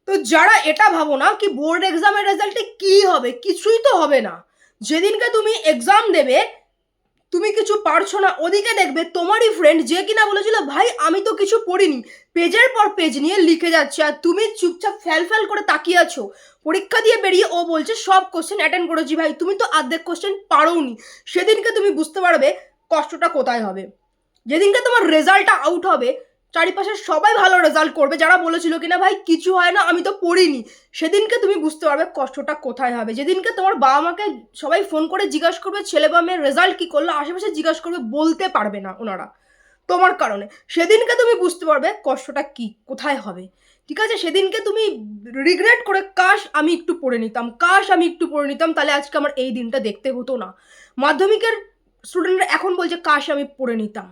তো যারা এটা ভাবো না কি বোর্ড এক্সামের রেজাল্টে কি হবে, কিছুই তো হবে না। যেদিনকে তুমি এক্সাম দেবে তুমি কিছু পারছো না, ওদিকে দেখবে তোমারই ফ্রেন্ড যে কিনা বলেছিল ভাই আমি তো কিছু পড়িনি, পেজের পর পেজ নিয়ে লিখে যাচ্ছে, আর তুমি চুপচাপ ফ্যাল করে তাকিয়ে আছো। পরীক্ষা দিয়ে বেরিয়ে ও বলছে সব কোশ্চেন অ্যাটেন্ড করেছি, ভাই তুমি তো অর্ধেক কোশ্চেন পারোনি। সেদিনকে তুমি বুঝতে পারবে কষ্টটা কোথায় হবে। যেদিনকে তোমার রেজাল্টটা আউট হবে, চারিপাশের সবাই ভালো রেজাল্ট করবে, যারা বলেছিল কিনা ভাই কিছু হয় না আমি তো পড়িনি, সেদিনকে তুমি বুঝতে পারবে কষ্টটা কোথায় হবে। যেদিনকে তোমার বাবা মাকে সবাই ফোন করে জিজ্ঞাসা করবে ছেলে বা মেয়ের রেজাল্ট কী করলো, আশেপাশে জিজ্ঞাসা করবে, বলতে পারবে না ওনারা তোমার কারণে, সেদিনকে তুমি বুঝতে পারবে কষ্টটা কি কোথায় হবে। ঠিক আছে, সেদিনকে তুমি রিগ্রেট করে কাশ আমি একটু পড়ে নিতাম, কাশ আমি একটু পড়ে নিতাম, তাহলে আজকে আমার এই দিনটা দেখতে হতো না। মাধ্যমিকের স্টুডেন্টরা এখন বলছে কাশ আমি পড়ে নিতাম।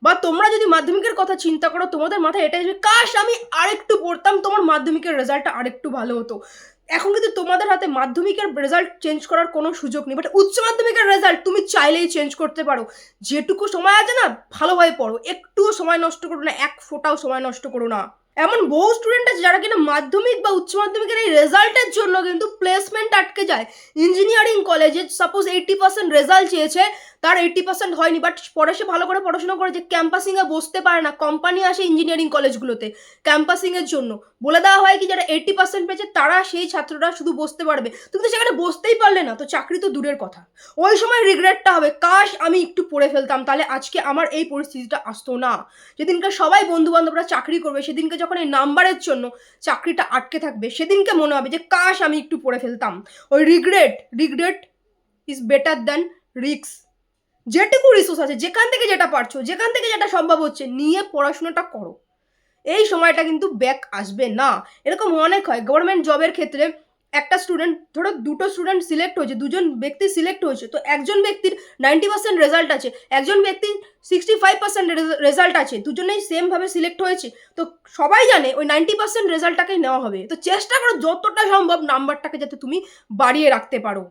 বা তোমরা যদি মাধ্যমিকের কথা চিন্তা করো, তোমাদের মাথায় এটাই আসবে কাশ আমি আরেকটু পড়তাম, তোমার মাধ্যমিকের রেজাল্টটা আরেকটু ভালো হতো। এখন কিন্তু তোমাদের হাতে মাধ্যমিকের রেজাল্ট চেঞ্জ করার কোনো সুযোগ নেই, বাট উচ্চ মাধ্যমিকের রেজাল্ট তুমি চাইলেই চেঞ্জ করতে পারো। যেটুকু সময় আছে না ভালোভাবে পড়ো, একটুও সময় নষ্ট করো না, এক ফোঁটাও সময় নষ্ট করো না। এমন বহু স্টুডেন্ট আছে যারা কিনা মাধ্যমিক বা উচ্চ মাধ্যমিকের এই রেজাল্টের জন্য কিন্তু প্লেসমেন্ট আটকে যায়। ইঞ্জিনিয়ারিং কলেজে সাপোজ 80% রেজাল্ট চেয়েছে, তার 80% হয়নি, বাট পরে সে ভালো করে পড়াশোনা করে যে ক্যাম্পাসিংয়ে বসতে পারে না, কোম্পানি আসে ইঞ্জিনিয়ারিং কলেজগুলোতে ক্যাম্পাসিংয়ের জন্য, বলে দেওয়া হয় কি যারা 80% পেয়েছে তারা সেই ছাত্ররা শুধু বসতে পারবে, তুমি তো সেখানে বসতেই পারলে না, তো চাকরি তো দূরের কথা। ওই সময় রিগ্রেটটা হবে কাশ আমি একটু পড়ে ফেলতাম, তাহলে আজকে আমার এই পরিস্থিতিটা আসতো না। যেদিনকে সবাই বন্ধু বান্ধবরা চাকরি করবে, সেদিনকে যখন এই নাম্বারের জন্য চাকরিটা আটকে থাকবে, সেদিনকে মনে হবে যে কাশ আমি একটু পড়ে ফেলতাম। ওই regret is better than risk. যেটুকু রিসোর্স আছে, যেখান থেকে যেটা পারছো, যেখান থেকে যেটা সম্ভব হচ্ছে নিয়ে পড়াশোনাটা করো। এই সময়টা কিন্তু ব্যাক আসবে না। এরকম অনেক হয় গভর্নমেন্ট জবের ক্ষেত্রে, একটা স্টুডেন্ট ধরো দুটো স্টুডেন্ট সিলেক্ট হয়েছে, দুজন ব্যক্তি সিলেক্ট হয়েছে, তো একজন ব্যক্তির 90% রেজাল্ট আছে, একজন ব্যক্তির 65% রেজাল্ট আছে, দুজনেই সেমভাবে সিলেক্ট হয়েছে, তো সবাই জানে ওই 90% রেজাল্টটাকেই নেওয়া হবে। তো চেষ্টা করো যতটা সম্ভব নাম্বারটাকে যাতে তুমি বাড়িয়ে রাখতে পারো,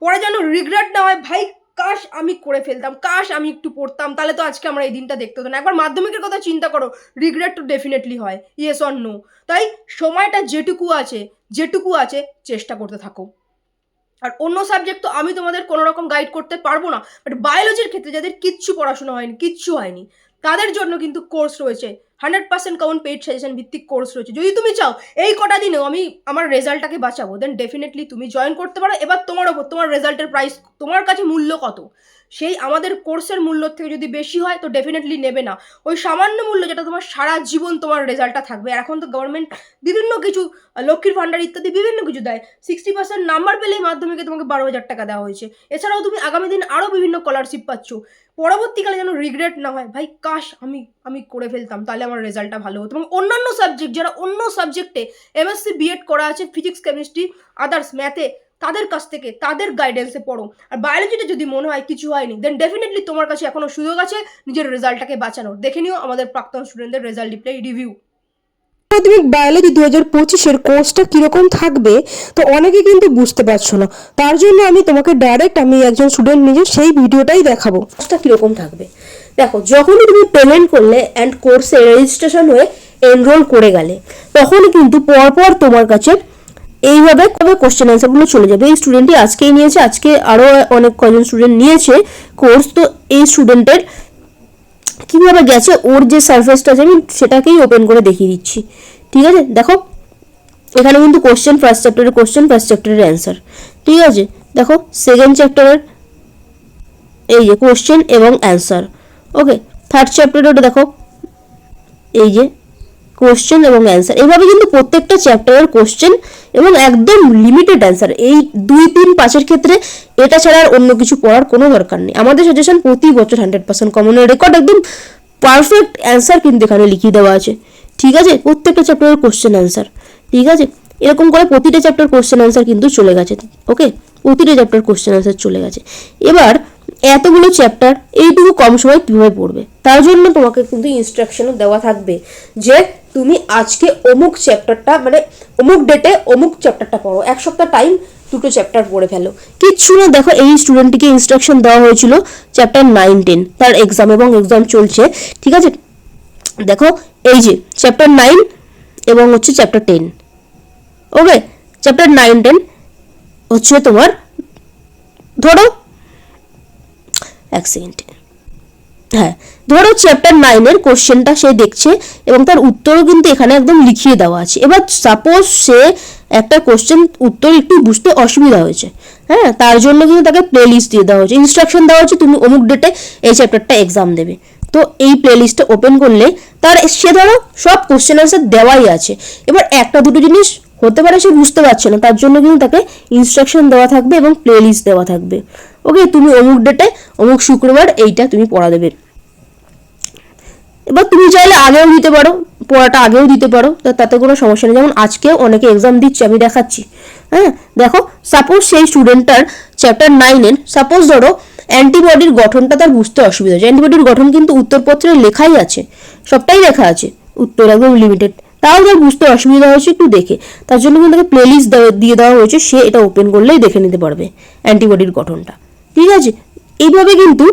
পরে যেন রিগ্রেট না হয় ভাই কাশ আমি করে ফেলতাম, কাশ আমি একটু পড়তাম, তাহলে তো আজকে আমরা এই দিনটা দেখতে হতো না। একবার মাধ্যমিকের কথা চিন্তা করো, রিগ্রেট তো ডেফিনেটলি হয়, ইয়েস অর নো। তাই সময়টা যেটুকু আছে চেষ্টা করতে থাকো। আর অন্য সাবজেক্ট তো আমি তোমাদের কোনো রকম গাইড করতে পারবো না, বাট বায়োলজির ক্ষেত্রে যাদের কিচ্ছু পড়াশোনা হয়নি, কিচ্ছু হয়নি, তাদের জন্য কিন্তু কোর্স রয়েছে, 100% কমন পেইড সাজেশন ভিত্তিক কোর্স রয়েছে। যদি তুমি চাও এই কটা দিনেও আমি আমার রেজাল্টটাকে বাঁচাবো, দেন ডেফিনেটলি তুমি জয়েন করতে পারো। এবার তোমার ওপর, তোমার রেজাল্টের প্রাইস, তোমার কাছে মূল্য কত, সেই আমাদের কোর্সের মূল্য থেকে যদি বেশি হয় তো ডেফিনেটলি নেবে না। ওই সামান্য মূল্য যেটা তোমার সারা জীবন তোমার রেজাল্টটা থাকবে। আর এখন তো গভর্নমেন্ট বিভিন্ন কিছু লক্ষ্মীর ভাণ্ডার ইত্যাদি বিভিন্ন কিছু দেয়, 60% নাম্বার পেলেই মাধ্যমিকে তোমাকে 12,000 টাকা দেওয়া হয়েছে। এছাড়াও তুমি আগামী দিন আরও বিভিন্ন স্কলারশিপ পাচ্ছ। পরবর্তীকালে যেন রিগ্রেট না হয় ভাই কাশ আমি করে ফেলতাম, তাহলে আমার রেজাল্টটা ভালো হতো। এবং অন্যান্য সাবজেক্ট, যারা অন্য সাবজেক্টে এমএসসি বিএড করা আছে, ফিজিক্স কেমিস্ট্রি আদার্স ম্যাথে, তাদের কাছ থেকে তাদের গাইডেন্সে পড়ো। আর বায়োলজিতে যদি মনে হয় কিছু হয়নি, দেন ডেফিনেটলি তোমার কাছে এখনও সুযোগ আছে নিজের রেজাল্টটাকে বাঁচানোর। দেখে নিও আমাদের প্রাক্তন স্টুডেন্টদের রেজাল্ট রিভিউ। মাধ্যমিক বায়োলজি 2025-এর কোর্সটা কিরকম থাকবে তো অনেকে কিন্তু বুঝতে পারছো না, তার জন্য আমি তোমাকে ডাইরেক্ট আমি একজন স্টুডেন্ট নিজে সেই ভিডিওটাই দেখাবো। কোর্সটা কিরকম থাকবে দেখো, যখনই তুমি পেমেন্ট করলে অ্যান্ড কোর্সে রেজিস্ট্রেশন হয়ে এনরোল করে গেলে, তখনই কিন্তু পরপর তোমার কাছে এইভাবে কবে কোশ্চেন অ্যান্সারগুলো চলে যাবে। এই স্টুডেন্টটি আজকেই নিয়েছে, আজকে আরও অনেক কজন স্টুডেন্ট নিয়েছে কোর্স, তো এই স্টুডেন্টের কীভাবে গেছে ওর যে সারফেসটা আছে আমি সেটাকেই ওপেন করে দেখিয়ে দিচ্ছি। ঠিক আছে, দেখো এখানে কিন্তু কোশ্চেন, ফার্স্ট চ্যাপ্টারের অ্যান্সার। ঠিক আছে, দেখো সেকেন্ড চ্যাপ্টারের এই যে কোশ্চেন এবং অ্যান্সার। ওকে, থার্ড চ্যাপ্টারের দেখো এই যে কোশ্চেন এবং অ্যান্সার। এইভাবে কিন্তু প্রত্যেকটা চ্যাপ্টারের কোশ্চেন এবং একদম লিমিটেড অ্যান্সার। এই 2, 3, 5-এর ক্ষেত্রে এটা ছাড়া আর অন্য কিছু পড়ার কোনো দরকার নেই। আমাদের সাজেশন প্রতি বছর 100% কমনের রেকর্ড, একদম পারফেক্ট অ্যান্সার কিন্তু এখানে লিখিয়ে দেওয়া আছে। ঠিক আছে, প্রত্যেকটা চ্যাপ্টারের কোশ্চেন অ্যান্সার। ঠিক আছে, এরকম করে প্রতিটা চ্যাপ্টার কোশ্চেন অ্যান্সার কিন্তু চলে গেছে। ওকে, প্রতিটা চ্যাপ্টার কোশ্চেন অ্যান্সার চলে গেছে। এবার এতগুলো চ্যাপ্টার এইটুকু কম সময় কীভাবে পড়বে, তার জন্য তোমাকে কিন্তু ইনস্ট্রাকশনও দেওয়া থাকবে যে তুমি আজকে অমুক চ্যাপ্টারটা, মানে অমুক ডেটে অমুক চ্যাপ্টারটা পড়ো, 1 সপ্তাহ টাইম 2টো চ্যাপ্টার পড়ে ফেলো। কিচ্ছু না, দেখো এই স্টুডেন্টটিকে ইনস্ট্রাকশন দেওয়া হয়েছিল চ্যাপ্টার 9, 10, তার এক্সাম চলছে। ঠিক আছে, দেখো এই যে চ্যাপ্টার 9 এবং হচ্ছে চ্যাপ্টার 10। ওকে, চ্যাপ্টার 9-10 হচ্ছে তোমার, ধরো এক সেকেন্ড, হ্যাঁ ধরো চ্যাপ্টার 9-এর কোশ্চেনটা সে দেখছে এবং তার উত্তরও কিন্তু এখানে একদম লিখিয়ে দেওয়া আছে। এবার সাপোজ সে একটা কোশ্চেন উত্তর একটু বুঝতে অসুবিধা হয়েছে, হ্যাঁ, তার জন্য কিন্তু তাকে প্লে লিস্ট দিয়ে দেওয়া হয়েছে, ইনস্ট্রাকশন দেওয়া হচ্ছে তুমি অমুক ডেটে এই চ্যাপ্টারটা এক্সাম দেবে। তো এই প্লে লিস্টটা ওপেন করলে তার সে ধরো সব কোশ্চেন আনসার দেওয়াই আছে, এবার একটা দুটো জিনিস হতে পারে সে বুঝতে পারছে না, তার জন্য কিন্তু তাকে ইনস্ট্রাকশন দেওয়া থাকবে এবং প্লে লিস্ট দেওয়া থাকবে। ওকে, তুমি অমুক ডেটে অমুক শুক্রবার এইটা তুমি পড়া দেবে। এবার তুমি চাইলে আগেও দিতে পারো, পড়াটা আগেও দিতে পারো, তাতে কোনো সমস্যা নেই। যেমন আজকেও অনেকে এক্সাম দিচ্ছে, আমি দেখাচ্ছি। হ্যাঁ দেখো, সাপোজ সেই স্টুডেন্টটার চ্যাপ্টার 9-এর সাপোজ ধরো অ্যান্টিবডির গঠনটা তার বুঝতে অসুবিধা হচ্ছে। অ্যান্টিবডির গঠন কিন্তু উত্তরপত্রে লেখাই আছে, সবটাই লেখা আছে, উত্তর একদম লিমিটেড, তাও তার বুঝতে অসুবিধা হচ্ছে একটু দেখে, তার জন্য কিন্তু তাকে প্লে লিস্ট দিয়ে দেওয়া হয়েছে, সে এটা ওপেন করলেই দেখে নিতে পারবে অ্যান্টিবডির গঠনটা। ঠিক আছে, এইভাবে কিন্তু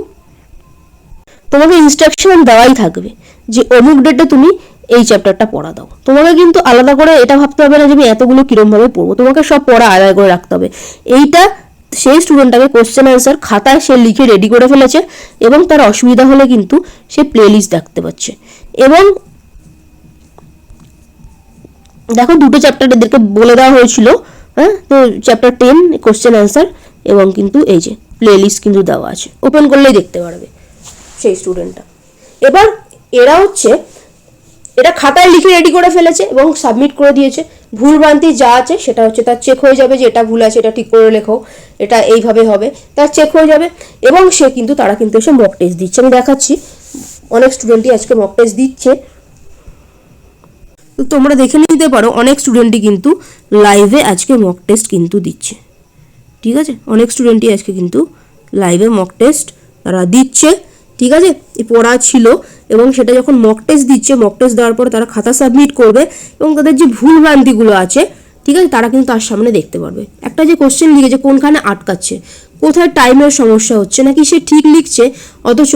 তোমাকে ইনস্ট্রাকশন দেওয়াই থাকবে যে অমুক ডেটে তুমি এই চ্যাপ্টারটা পড়া দাও। তোমাকে কিন্তু আলাদা করে এটা ভাবতে হবে না যে আমি এতগুলো কিরমভাবে পড়বো, তোমাকে সব পড়া আলাদা করে রাখতে হবে। এইটা সেই স্টুডেন্টটাকে কোশ্চেন অ্যান্সার খাতায় সে লিখে রেডি করে ফেলেছে এবং তার অসুবিধা হলে কিন্তু সে প্লে লিস্ট দেখতে পাচ্ছে। এবং দেখো দুটো চ্যাপ্টার এদেরকে বলে দেওয়া হয়েছিল, হ্যাঁ, তো চ্যাপ্টার 10 কোশ্চেন অ্যান্সার এবং কিন্তু এই যে প্লে লিস্ট কিন্তু দেওয়া আছে, ওপেন করলেই দেখতে পারবে সেই স্টুডেন্টটা। এবার এরা হচ্ছে এটা খাতায় লিখে রেডি করে ফেলেছে এবং সাবমিট করে দিয়েছে, ভুল ভ্রান্তি যা আছে সেটা হচ্ছে তার চেক হয়ে যাবে, যে এটা ভুল আছে এটা ঠিক করে লেখো, এটা এইভাবে হবে, তার চেক হয়ে যাবে। এবং সে কিন্তু তারা কিন্তু এসে মক টেস্ট দিচ্ছে, আমি দেখাচ্ছি অনেক স্টুডেন্টই আজকে মক টেস্ট দিচ্ছে, তো তোমরা দেখে নিতে পারো অনেক স্টুডেন্টই কিন্তু লাইভে আজকে মক টেস্ট কিন্তু দিচ্ছে। ঠিক আছে, অনেক স্টুডেন্টই আজকে কিন্তু লাইভে মক টেস্ট তারা দিচ্ছে। ঠিক আছে, এই পড়া ছিল এবং সেটা যখন মক টেস্ট দিচ্ছে, মক টেস্ট দেওয়ার পরে তারা খাতা সাবমিট করবে এবং তাদের যে ভুল ভ্রান্তিগুলো আছে, ঠিক আছে, তারা কিন্তু তার সামনে দেখতে পারবে। একটা যে কোশ্চেন লিখেছে কোনখানে আটকাচ্ছে, কোথায় টাইমের সমস্যা হচ্ছে, নাকি সে ঠিক লিখছে অথচ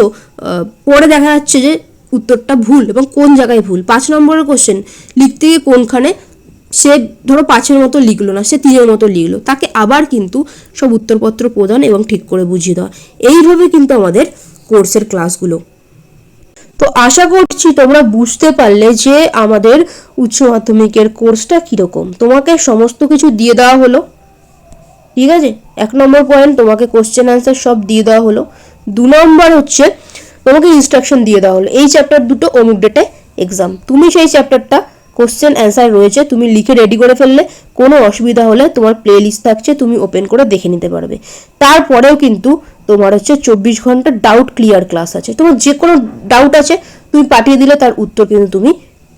পরে দেখা যাচ্ছে যে উত্তরটা ভুল এবং কোন জায়গায় ভুল। 5 নম্বরের কোশ্চেন লিখতে গিয়ে কোনখানে সে ধরো 5-এর মতো লিখলো না, সে 3-এর মতো লিখলো, তাকে আবার কিন্তু সব উত্তরপত্র প্রদান এবং ঠিক করে বুঝিয়ে দেওয়া। এইভাবে কিন্তু আমাদের কোর্সের ক্লাসগুলো। তো আশা করছি তোমরা বুঝতে পারলে যে আমাদের উচ্চ মাধ্যমিকের কোর্সটা কীরকম। তোমাকে সমস্ত কিছু দিয়ে দেওয়া হলো, ঠিক আছে, 1 নম্বর পয়েন্ট তোমাকে কোশ্চেন অ্যান্সার সব দিয়ে দেওয়া হলো। 2 নম্বর হচ্ছে তোমাকে ইনস্ট্রাকশন দিয়ে দেওয়া হলো, এই চ্যাপ্টার দুটো অমুক ডেটে এক্সাম, তুমি সেই চ্যাপ্টারটা কোশ্চেন অ্যান্সার রয়েছে তুমি লিখে রেডি করে ফেললে, কোনো অসুবিধা হলে তোমার প্লে লিস্ট থাকছে, তুমি ওপেন করে দেখে নিতে পারবে। তারপরেও কিন্তু তোমার হচ্ছে 24 ঘন্টা ডাউট ক্লিয়ার ক্লাস আছে, তোমার যে কোনো ডাউট আছে তুমি পাঠিয়ে দিলে তার উত্তর কিন্তু তুমি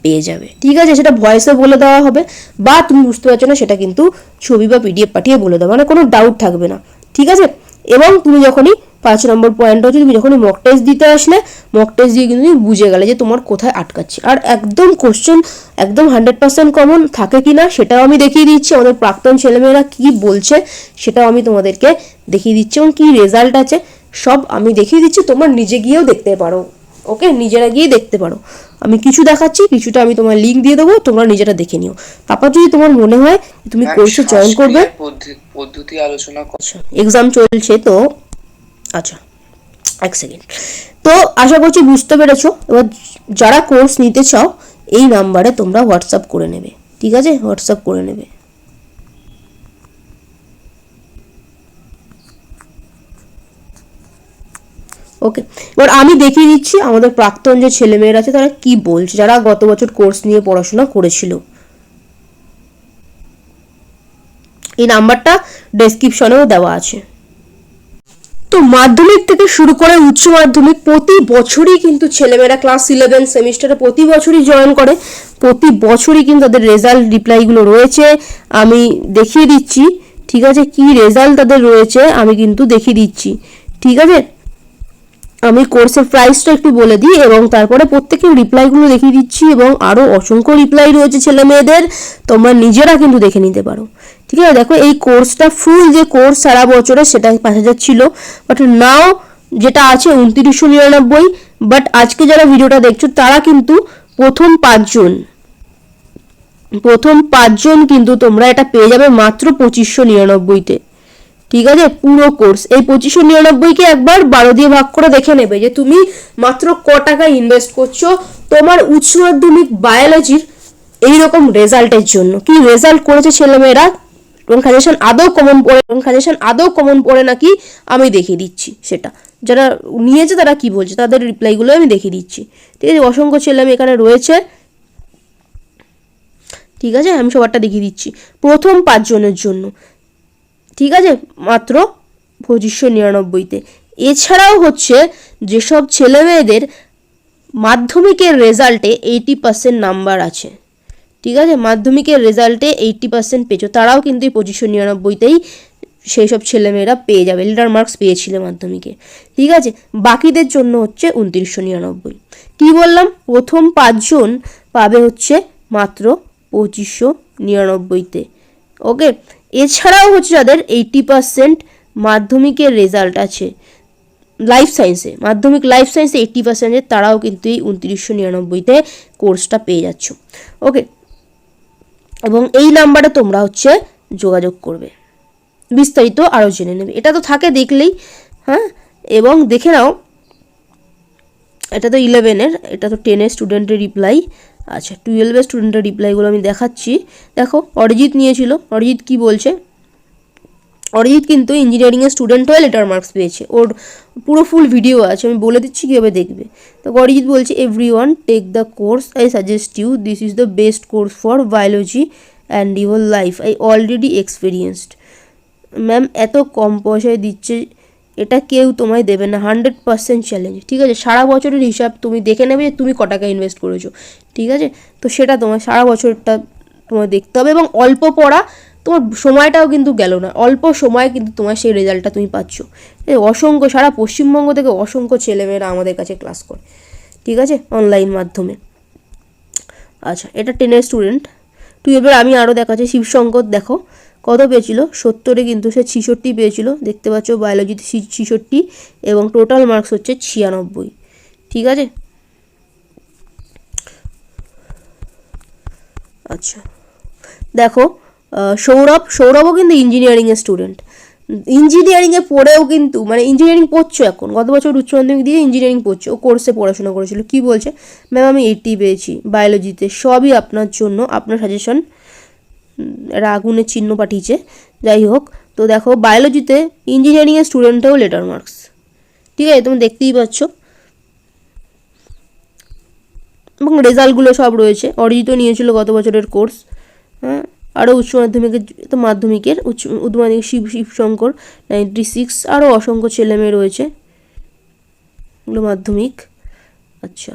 পেয়ে যাবে। ঠিক আছে, সেটা ভয়েসে বলে দেওয়া হবে বা তুমি বুঝতে পারছো না সেটা কিন্তু ছবি বা পিডিএফ পাঠিয়ে বলে দেওয়া, মানে কোনো ডাউট থাকবে না। ঠিক আছে, এবং তুমি যখনই 5 নম্বর পয়েন্ট হচ্ছে তুমি যখনই মক টেস্ট দিতে আসলে, মক টেস্ট দিয়ে কিন্তু তুমি বুঝে গেলে যে তোমার কোথায় আটকাচ্ছে। আর একদম কোশ্চেন একদম 100% কমন থাকে কি না সেটাও আমি দেখিয়ে দিচ্ছি, আমাদের প্রাক্তন ছেলেমেয়েরা কি বলছে সেটাও আমি তোমাদেরকে দেখিয়ে দিচ্ছি এবং কি রেজাল্ট আছে সব আমি দেখিয়ে দিচ্ছি, তোমরা নিজে গিয়েও দেখতে পারো। ওকে, নিজেরা গিয়ে দেখতে পারো, আমি কিছু দেখাচ্ছি, কিছুটা আমি তোমার লিঙ্ক দিয়ে দেবো, তোমরা নিজেরা দেখে নিও। তারপর যদি তোমার মনে হয় তুমি কোর্সে জয়েন করবে, পদ্ধতি আলোচনা এক্সাম চলছে তো, আচ্ছা এক সেকেন্ড, তো আশা করছি বুঝতে পেরেছো। এবার যারা কোর্স নিতে চাও এই নাম্বারে তোমরা হোয়াটসঅ্যাপ করে নেবে, ঠিক আছে, হোয়াটসঅ্যাপ করে নেবে। ওকে, এবার আমি দেখিয়ে দিচ্ছি আমাদের প্রাক্তন যে ছেলেমেয়েরা আছে তারা কি বলছে, যারা গত বছর কোর্স নিয়ে পড়াশোনা করেছিল। এই নাম্বারটা ডেসক্রিপশনেও দেওয়া আছে। তো মাধ্যমিক থেকে শুরু করে উচ্চ মাধ্যমিক প্রতি বছরই কিন্তু ছেলেমেয়েরা ক্লাস 11 সেমিস্টারে প্রতি বছরই জয়েন করে, প্রতি বছরই কিন্তু তাদের রেজাল্ট রিপ্লাইগুলো রয়েছে, আমি দেখিয়ে দিচ্ছি। ঠিক আছে, কি রেজাল্ট তাদের রয়েছে আমি কিন্তু দেখিয়ে দিচ্ছি। ঠিক আছে, আমি কোর্সের প্রাইসটা একটু বলে দিই এবং তারপরে প্রত্যেকের রিপ্লাইগুলো দেখিয়ে দিচ্ছি এবং আরও অসংখ্য রিপ্লাই রয়েছে ছেলে মেয়েদের, তোমরা নিজেরা কিন্তু দেখে নিতে পারো। ঠিক আছে, দেখো এই কোর্সটা ফুল যে কোর্স সারা বছরে সেটা 5,000 ছিল, বাট নাও যেটা আছে 2999। বাট আজকে যারা ভিডিওটা দেখছো তারা কিন্তু প্রথম 5 জন প্রথম 5 জন কিন্তু তোমরা এটা পেয়ে যাবে মাত্র 2599-তে। ঠিক আছে, পুরো কোর্স এই 2599-কে একবার 12 দিয়ে ভাগ করে দেখে নেবে যে তুমি মাত্র ক টাকা ইনভেস্ট করছো তোমার উচ্চ মাধ্যমিক বায়োলজির এইরকম রেজাল্টের জন্য। কি রেজাল্ট করেছে ছেলেমেয়েরা এবং সাজেশন আদৌ কমন পড়ে নাকি আমি দেখিয়ে দিচ্ছি। সেটা যারা নিয়েছে তারা কি বলছে তাদের রিপ্লাইগুলো আমি দেখিয়ে দিচ্ছি। ঠিক আছে, অসংখ্য ছেলেমেয়ে এখানে রয়েছে। ঠিক আছে, আমি সবারটা দেখিয়ে দিচ্ছি। প্রথম 5 জনের জন্য ঠিক আছে মাত্র 2599-তে। এছাড়াও হচ্ছে যেসব ছেলেমেয়েদের মাধ্যমিকের রেজাল্টে 80% নাম্বার আছে, ঠিক আছে, মাধ্যমিকের রেজাল্টে 80% পেয়েছো, তারাও কিন্তু এই 2599-তেই সেই সব ছেলেমেয়েরা পেয়ে যাবে, লিডার মার্কস পেয়েছিল মাধ্যমিকে। ঠিক আছে, বাকিদের জন্য হচ্ছে 2999। কি বললাম, প্রথম 5 জন পাবে হচ্ছে মাত্র 2599-তে। ওকে, এছাড়াও হচ্ছে যাদের 80% মাধ্যমিকের রেজাল্ট আছে লাইফ সায়েন্সে, মাধ্যমিক লাইফ সায়েন্সে 80%, তারাও কিন্তু এই 2999-তে কোর্সটা পেয়ে যাচ্ছ। ওকে, এবং এই নাম্বারে তোমরা হচ্ছে যোগাযোগ করবে, বিস্তারিত আরও জেনে নেবে। এটা তো থাকে দেখলেই, হ্যাঁ, এবং দেখে নাও এটা তো 11-এর, এটা তো 10-এর স্টুডেন্টের রিপ্লাই। আচ্ছা, 12-এর স্টুডেন্টের রিপ্লাইগুলো আমি দেখাচ্ছি। দেখো, অরিজিৎ নিয়েছিল, অরিজিৎ কি বলছে, অরিজিৎ কিন্তু ইঞ্জিনিয়ারিংয়ের স্টুডেন্ট হয়ে লেটার মার্কস পেয়েছে, ওর পুরো ফুল ভিডিও আছে, আমি বলে দিচ্ছি কীভাবে দেখবে। তো অরিজিৎ বলছে, everyone take the course, I suggest you, this is the best course for biology and your life, I already experienced. Ma'am এত কম পয়সায় দিচ্ছে, এটা কেউ তোমায় দেবে না, 100% চ্যালেঞ্জ। ঠিক আছে, সারা বছরের হিসাব তুমি দেখে নেবে যে তুমি ক টাকা ইনভেস্ট করেছো। ঠিক আছে, তো সেটা তোমার সারা বছরটা তোমার দেখতে হবে, এবং অল্প পড়া, তোমার সময়টাও কিন্তু গেল না, অল্প সময়ে কিন্তু তোমার সেই রেজাল্টটা তুমি পাচ্ছ। অসংখ্য, সারা পশ্চিমবঙ্গ থেকে অসংখ্য ছেলেমেয়েরা আমাদের কাছে ক্লাস করে, ঠিক আছে, অনলাইন মাধ্যমে। আচ্ছা, এটা 10-এর স্টুডেন্ট। 12-এর আমি আরও দেখাচ্ছি, শিবশঙ্কর দেখো কত পেয়েছিল, 70-এ কিন্তু সে 66 পেয়েছিল, দেখতে পাচ্ছ, বায়োলজিতে 66 এবং টোটাল মার্কস হচ্ছে 96। ঠিক আছে, আচ্ছা দেখো, সৌরভও কিন্তু ইঞ্জিনিয়ারিংয়ের স্টুডেন্ট, ইঞ্জিনিয়ারিংয়ে পড়েও কিন্তু, মানে ইঞ্জিনিয়ারিং পড়ছো এখন, গত বছর উচ্চ মাধ্যমিক দিয়ে ইঞ্জিনিয়ারিং পড়ছো, ও কোর্সে পড়াশোনা করেছিল। কি বলছে, ম্যাম আমি 80 পেয়েছি বায়োলজিতে, সবই আপনার জন্য, আপনার সাজেশন, আগুনের চিহ্ন পাঠিয়েছে, যাই হোক। তো দেখো, বায়োলজিতে ইঞ্জিনিয়ারিংয়ের স্টুডেন্টেও লেটার মার্কস, ঠিক আছে, তুমি দেখতেই পাচ্ছ, এবং রেজাল্টগুলো সব রয়েছে। অরিজিৎও নিয়েছিল গত বছরের কোর্স, হ্যাঁ, আরও উচ্চ মাধ্যমিকের, তো মাধ্যমিকের উচ্চ মাধ্যমিক শিবশঙ্কর 96, আরও অসংখ্য ছেলেমেয়ে রয়েছে, এগুলো মাধ্যমিক। আচ্ছা,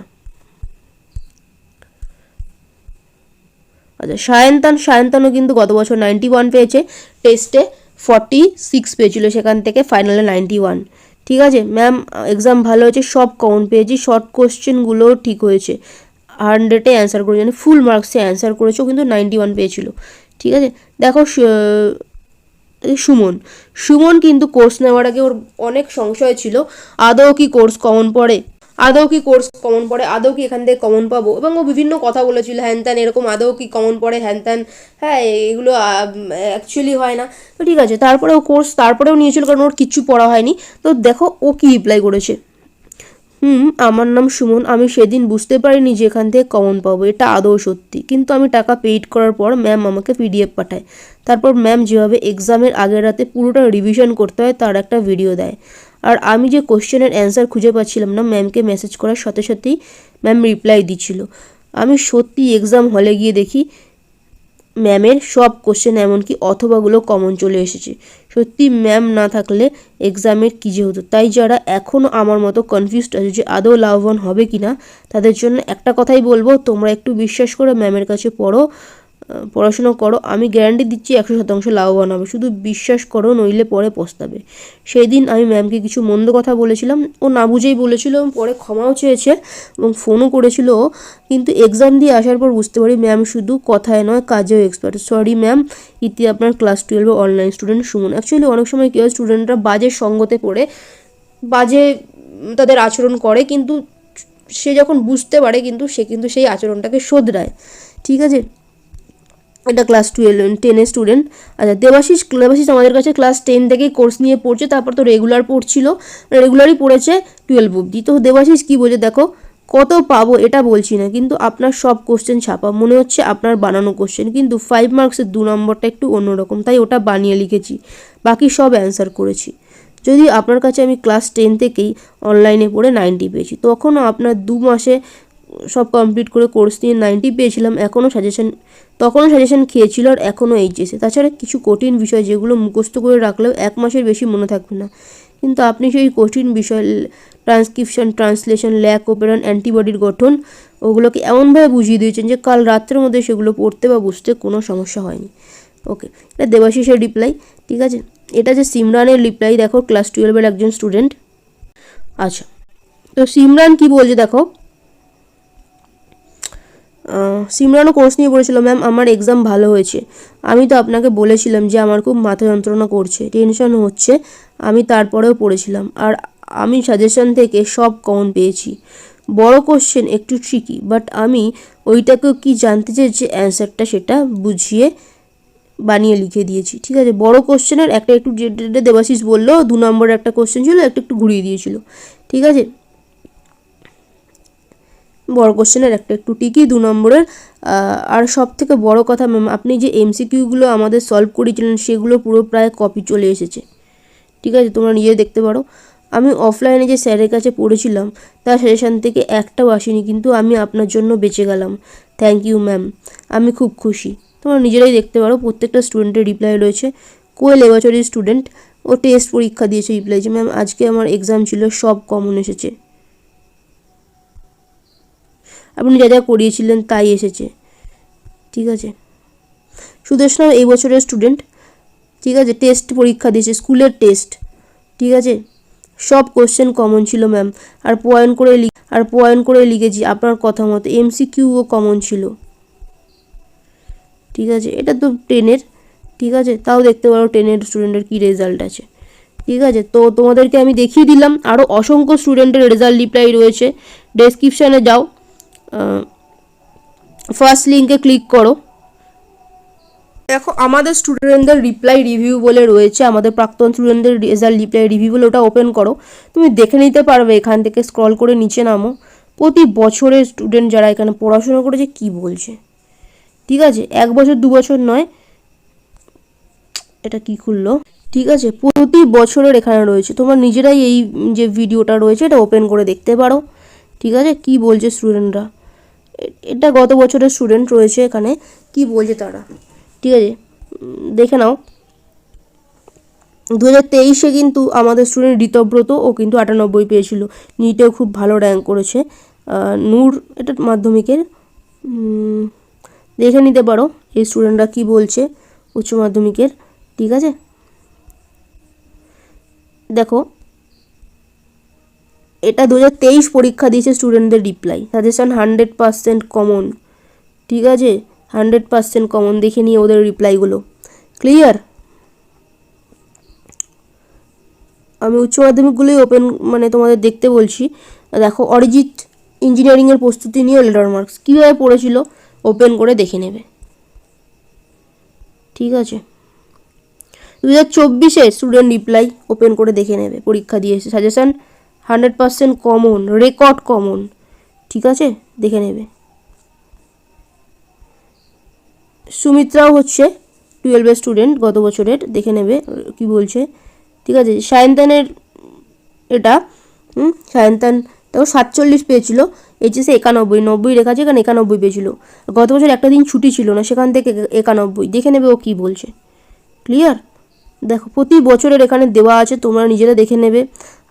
আচ্ছা, সায়ন্তানও কিন্তু গত বছর 91 পেয়েছে, টেস্টে 46 পেয়েছিল, সেখান থেকে ফাইনালে 91। ঠিক আছে ম্যাম, এক্সাম ভালো হয়েছে, সব কমন পেয়েছি, শর্ট কোশ্চেনগুলোও ঠিক হয়েছে, 100-এ অ্যান্সার করেছে, মানে ফুল মার্কসে অ্যান্সার করেছে, কিন্তু 91 পেয়েছিল। ঠিক আছে, দেখো সুমন কিন্তু কোর্স নেওয়ার আগে ওর অনেক সংশয় ছিল, আদৌ কি কোর্স কমন পড়ে, আদৌ কি এখান থেকে কমন পাবো, এবং ও বিভিন্ন কথা বলেছিল, হ্যান ত্যান, এরকম আদৌ কি কমন পড়ে, হ্যান ত্যান, হ্যাঁ, এগুলো অ্যাকচুয়ালি হয় না। তো ঠিক আছে, তারপরে ও কোর্স তারপরেও নিয়েছিল, কারণ ওর কিচ্ছু পড়া হয়নি। তো দেখো ও কি রিপ্লাই করেছে, আমার নাম সুমন, আমি সেদিন বুঝতে পারিনি যে এখান থেকে কমন পাবো, এটা আদৌ সত্যি, কিন্তু আমি টাকা পেইড করার পর ম্যাম আমাকে PDF পাঠায়, তারপর ম্যাম যেভাবে এক্সামের আগের রাতে পুরোটা রিভিশন করতে হয় তার একটা ভিডিও দেয়, আর আমি যে কোশ্চেনের অ্যান্সার খুঁজে পাচ্ছিলাম না, ম্যামকে মেসেজ করার সাথে সাথেই ম্যাম রিপ্লাই দিচ্ছিল। আমি সত্যি এক্সাম হলে গিয়ে দেখি ম্যামের সব কোশ্চেন, এমনকি অথবাগুলো কমন চলে এসেছে। সত্যি ম্যাম না থাকলে এক্সামের কী যে হতো। তাই যারা এখনও আমার মতো কনফিউজড আছে যে আদৌ লাভবান হবে কি না, তাদের জন্য একটা কথাই বলবো, তোমরা একটু বিশ্বাস করে ম্যামের কাছে পড়াশোনা করো, আমি গ্যারান্টি দিচ্ছি 100% লাভবান হবে, শুধু বিশ্বাস করো, নইলে পরে পস্তাবে। সেই দিন আমি ম্যামকে কিছু মন্দ কথা বলেছিলাম, ও না বুঝেই বলেছিল, এবং পরে ক্ষমাও চেয়েছে এবং ফোনও করেছিল, কিন্তু এক্সাম দিয়ে আসার পর বুঝতে পারি ম্যাম শুধু কথায় নয় কাজেও এক্সপার্ট। সরি ম্যাম, ইতি আপনার class 12 online student Suman. Actually অনেক সময় কী হয়, স্টুডেন্টরা বাজে সঙ্গতে পড়ে বাজে তাদের আচরণ করে, কিন্তু সে যখন বুঝতে পারে কিন্তু সে কিন্তু সেই আচরণটাকে শোধরায়। ঠিক আছে, এটা ক্লাস 10-এর স্টুডেন্ট। আচ্ছা, দেবাশিস আমাদের কাছে ক্লাস 10 থেকেই কোর্স নিয়ে পড়ছে, তারপর তো রেগুলার পড়ছিল, রেগুলারই পড়েছে 12 অবধি। তো দেবাশিস কী বলছে দেখো, কত পাবো এটা বলছি না, কিন্তু আপনার সব কোশ্চেন ছাপা মনে হচ্ছে আপনার বানানো কোশ্চেন, কিন্তু 5 মার্কসের 2 নম্বরটা একটু অন্যরকম, তাই ওটা বানিয়ে লিখেছি, বাকি সব অ্যান্সার করেছি। যদি আপনার কাছে আমি ক্লাস 10 থেকেই অনলাইনে পড়ে 90 পেয়েছি, তখনও আপনার 2 মাসে সব কমপ্লিট করে কোর্স নিয়ে 90 পেয়েছিলাম, তখনও সাজেশন খেয়েছিল, আর এখনও এইচএসে। তাছাড়া কিছু কঠিন বিষয় যেগুলো মুখস্থ করে রাখলেও 1 মাসের বেশি মনে থাকবে না, কিন্তু আপনি সেই কঠিন বিষয় ট্রান্সক্রিপশন, ট্রান্সলেশন, ল্যাক ওপেরন, অ্যান্টিবডির গঠন, ওগুলোকে এমনভাবে বুঝিয়ে দিয়েছেন যে কাল রাত্রের মধ্যে সেগুলো পড়তে বা বুঝতে কোনো সমস্যা হয়নি। ওকে, এটা দেবাশিসের রিপ্লাই। ঠিক আছে, এটা যে সিমরানের রিপ্লাই, দেখো ক্লাস 12-এর একজন স্টুডেন্ট। আচ্ছা, তো সিমরান কি বলছে দেখো, সিমরানও কোর্স নিয়ে পড়েছিল। ম্যাম আমার এক্সাম ভালো হয়েছে, আমি তো আপনাকে বলেছিলাম যে আমার খুব মাথা যন্ত্রণা করছে, টেনশন হচ্ছে, আমি তারপরেও পড়েছিলাম, আর আমি সাজেশন থেকে সব কমন পেয়েছি। বড় কোশ্চেন একটু ট্রিকি, বাট আমি ওইটাকেও কি জানতে চেয়েছি অ্যান্সারটা, সেটা বুঝিয়ে বানিয়ে লিখে দিয়েছি। ঠিক আছে, বড় কোশ্চেনের একটা একটু, যেটা দেবাশিস বললো 2 নম্বরের একটা কোশ্চেন ছিল, একটু ঘুরিয়ে দিয়েছিল। ঠিক আছে, বড় কোশ্চেনের একটা একটু টিকি 2 নম্বরের। আর সব থেকে বড় কথা ম্যাম, আপনি যে এমসিকিউগুলো আমাদের সলভ করেছিলেন সেগুলো পুরো প্রায় কপি চলে এসেছে। ঠিক আছে, তোমরা নিজে দেখতে পারো। আমি অফলাইনে যে স্যারের কাছে পড়েছিলাম তার সাজেশান থেকে একটাও আসেনি, কিন্তু আমি আপনার জন্য বেঁচে গেলাম। থ্যাংক ইউ ম্যাম, আমি খুব খুশি। তোমরা নিজেরাই দেখতে পারো, প্রত্যেকটা স্টুডেন্টের রিপ্লাই রয়েছে। কোয়েল এবছরের স্টুডেন্ট, ও টেস্ট পরীক্ষা দিয়েছে, রিপ্লাই যে ম্যাম আজকে আমার এক্সাম ছিল, সব কমন এসেছে, আপনি যা যা করিয়েছিলেন তাই এসেছে। ঠিক আছে, সুদেশনা এই বছরের স্টুডেন্ট। ঠিক আছে, টেস্ট পরীক্ষা দিয়েছে, স্কুলের টেস্ট। ঠিক আছে, সব কোশ্চেন কমন ছিল ম্যাম, আর পয়েন্ট করে লিখেছি আপনার কথা মতো, এমসিকিউও কমন ছিল। ঠিক আছে, এটা তো 10-এর। ঠিক আছে, তাও দেখতে পারো 10-এর স্টুডেন্টের কী রেজাল্ট আছে। ঠিক আছে, তো তোমাদেরকে আমি দেখিয়ে দিলাম, আরও অসংখ্য স্টুডেন্টের রেজাল্ট রিপ্লাই রয়েছে। ডেসক্রিপশানে যাও, ফার্স্ট লিঙ্কে ক্লিক করো, দেখো আমাদের স্টুডেন্টদের রিপ্লাই রিভিউ বলে রয়েছে, আমাদের প্রাক্তন স্টুডেন্টদের রেজাল্ট রিপ্লাই রিভিউ বলে, ওটা ওপেন করো, তুমি দেখে নিতে পারবে। এখান থেকে স্ক্রল করে নিচে নামো, প্রতি বছরের স্টুডেন্ট যারা এখানে পড়াশোনা করেছে কি বলছে। ঠিক আছে, 1 বছর 2 বছর নয়, এটা কি খুললো। ঠিক আছে, প্রতি বছরের এখানে রয়েছে, তোমরা নিজেরাই এই যে ভিডিওটা রয়েছে এটা ওপেন করে দেখতে পারো। ঠিক আছে, কি বলছে স্টুডেন্টরা, এটা গত বছরের স্টুডেন্ট রয়েছে এখানে, কি বলছে তারা। ঠিক আছে, দেখে নাও। 2023-এ কিন্তু আমাদের স্টুডেন্ট ঋতব্রত, ও কিন্তু 98 পেয়েছিল, নিটেও খুব ভালো র্যাঙ্ক করেছে। নূর, এটা মাধ্যমিকের, দেখে নিতে পারো এই স্টুডেন্টরা কি বলছে উচ্চ মাধ্যমিকের। ঠিক আছে, দেখো এটা 2023 পরীক্ষা দিয়েছে স্টুডেন্টদের রিপ্লাই, সাজেশন 100% কমন। ঠিক আছে, 100% কমন, দেখে নিয়ে ওদের রিপ্লাইগুলো। ক্লিয়ার, আমি উচ্চ মাধ্যমিকগুলোই ওপেন তোমাদের দেখতে বলছি। দেখো অরিজিৎ ইঞ্জিনিয়ারিংয়ের প্রস্তুতি নিয়ে লেটার মার্কস কীভাবে পড়েছিল, ওপেন করে দেখে নেবে। ঠিক আছে, 2024-এর স্টুডেন্ট রিপ্লাই ওপেন করে দেখে নেবে, পরীক্ষা দিয়েছে, সাজেশান 100% কমন, রেকর্ড কমন। ঠিক আছে, দেখে নেবে। সুমিত্রাও হচ্ছে 12-এর স্টুডেন্ট গত বছরের, দেখে নেবে কি বলছে। ঠিক আছে, সায়ন্তানের এটা সায়ন্তান তাও 47 পেয়েছিল, এইচএসে 91, 90 রেখা আছে এখানে, 91 পেয়েছিল। গত বছর একটা দিন ছুটি ছিল না, সেখান থেকে 91, দেখে নেবে ও কী বলছে। ক্লিয়ার, দেখো প্রতি বছরের এখানে দেওয়া আছে, তোমরা নিজেরা দেখে নেবে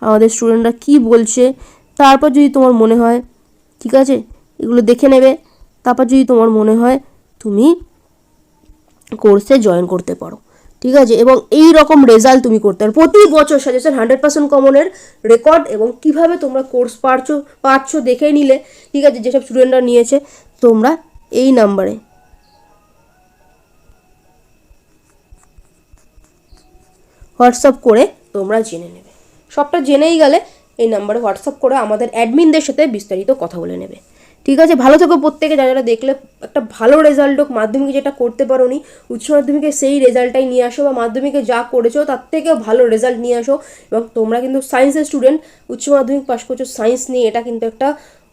আমাদের স্টুডেন্টরা কি বলছে। তারপর যদি তোমার মনে হয়, ঠিক আছে, এগুলো দেখে নেবে, তারপর যদি তোমার মনে হয় তুমি কোর্সে জয়েন করতে পারো। ঠিক আছে, এবং এই রকম রেজাল্ট তুমি করতে পারো। প্রতি বছর সাজেশন 100% কমনের রেকর্ড, এবং কিভাবে তোমরা কোর্স পাচ্ছ দেখে নিলে। ঠিক আছে, যেসব স্টুডেন্টরা নিয়েছে, তোমরা এই নাম্বারে হোয়াটসঅ্যাপ করে তোমরা জেনে নেবে। সবটা জেনেই গেলে এই নাম্বারে হোয়াটসঅ্যাপ করে আমাদের অ্যাডমিনদের সাথে বিস্তারিত কথা বলে নেবে। ঠিক আছে, ভালো থেকো প্রত্যেকে। যারা যারা দেখলে একটা ভালো রেজাল্ট হোক, মাধ্যমিকে যেটা করতে পারো নি উচ্চ মাধ্যমিকে সেই রেজাল্টটাই নিয়ে আসো, বা মাধ্যমিকে যা করেছো তার থেকেও ভালো রেজাল্ট নিয়ে আসো। এবং তোমরা কিন্তু সায়েন্সের স্টুডেন্ট, উচ্চ মাধ্যমিক পাশ করছো সায়েন্স নিয়ে, এটা কিন্তু একটা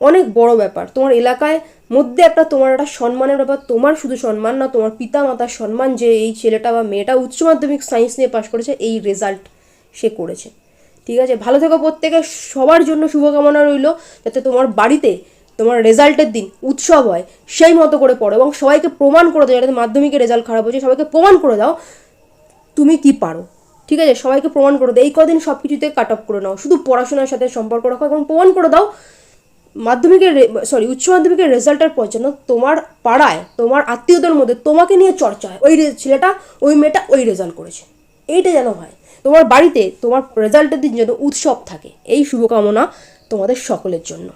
অনেক বড় ব্যাপার। তোমার এলাকায় মধ্যে একটা তোমার একটা সম্মানের ব্যাপার, তোমার শুধু সম্মান না, তোমার পিতা মাতার সম্মান, যে এই ছেলেটা বা মেয়েটা উচ্চ মাধ্যমিক সায়েন্স নিয়ে পাশ করেছে, এই রেজাল্ট সে করেছে। ঠিক আছে, ভালো থেকো প্রত্যেকে। সবার জন্য শুভকামনা রইল, যাতে তোমার বাড়িতে তোমার রেজাল্টের দিন উৎসব হয়, সেই মতো করে পড়ো এবং সবাইকে প্রমাণ করে দাও। যাতে মাধ্যমিকের রেজাল্ট খারাপ হয়েছে, সবাইকে প্রমাণ করে দাও তুমি কি পারো। ঠিক আছে, সবাইকে প্রমাণ করে দাও। এই কদিন সব কিছুতে কাট অফ করে নাও, শুধু পড়াশোনার সাথে সম্পর্ক রাখো এবং প্রমাণ করে দাও মাধ্যমিকের উচ্চ মাধ্যমিকের রেজাল্টের পর যেন তোমার পাড়ায়, তোমার আত্মীয়দের মধ্যে তোমাকে নিয়ে চর্চা হয়, ওই ছেলেটা, ওই মেয়েটা ওই রেজাল্ট করেছে, এইটা যেন হয়। তোমার বাড়িতে তোমার রেজাল্টের দিন যেন উৎসব থাকে। এই শুভকামনা তোমাদের সকলের জন্য।